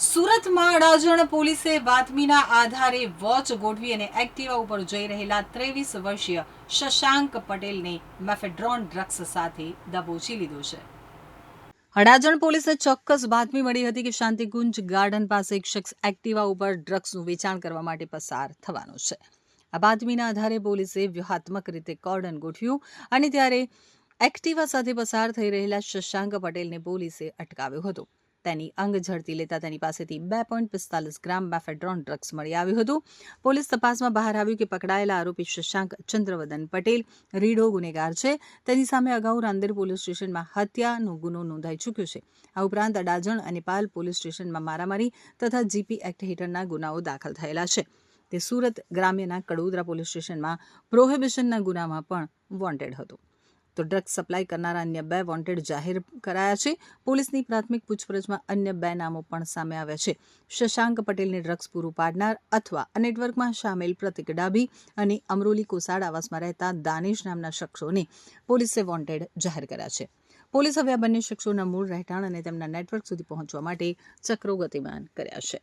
સુરતમાં અડાજણ પોલીસે બાતમીના આધારે વોચ ગોઠવી અને એક્ટિવા ઉપર જઈ રહેલા 23 વર્ષીય શશાંક પટેલને મેફેડ્રોન ડ્રગ્સ સાથે દબોચી લીધો છે. અડાજણ પોલીસને ચોક્કસ બાતમી મળી હતી કે શાંતિકુંજ ગાર્ડન પાસે એક શખ્સ એક્ટિવા ઉપર ડ્રગ્સનું વેચાણ કરવા માટે પસાર થવાનો છે. આ બાતમીના આધારે પોલીસે વ્યૂહાત્મક રીતે કોર્ડન ગોઠવ્યું અને ત્યારે એક્ટિવા સાથે પસાર થઈ રહેલા શશાંક પટેલને પોલીસે અટકાવ્યો હતો. તેની અંગ ઝડપી લેતા તેની પાસેથી 2.45 ગ્રામ મેફેડ્રોન ડ્રગ્સ મળી આવ્યું હતું. પોલીસ તપાસમાં બહાર આવ્યું કે પકડાયેલા આરોપી શશાંક ચંદ્રવદન પટેલ રીઢો ગુનેગાર છે. તેની સામે અગાઉ રાંદેર પોલીસ સ્ટેશનમાં હત્યાનો ગુનો નોંધાઈ ચૂક્યો છે. આ ઉપરાંત અડાજણ અને પાલ પોલીસ સ્ટેશનમાં મારામારી તથા જીપી એક્ટ હેઠળના ગુનાઓ દાખલ થયેલા છે. તે સુરત ગ્રામ્યના કડોદરા પોલીસ સ્ટેશનમાં પ્રોહિબિશનના ગુનામાં પણ વોન્ટેડ હતો. તો ડ્રગ્સ સપ્લાય કરનારા અન્ય 2 વોન્ટેડ જાહેર કરાયા છે. પોલીસની પ્રાથમિક પૂછપરછમાં અન્ય 2 નામો પણ સામે આવ્યા છે. શશાંક પટેલને ડ્રગ્સ પૂરું પાડનાર અથવા આ નેટવર્કમાં સામેલ પ્રતિક ડાભી અને અમરોલી કોસાડ આવાસમાં રહેતા દાનિશ નામના શખ્સોને પોલીસે વોન્ટેડ જાહેર કર્યા છે. પોલીસ હવે આ બંને શખ્સોના મૂળ રહેઠાણ અને તેમના નેટવર્ક સુધી પહોંચવા માટે ચક્રો ગતિમાન કર્યા છે.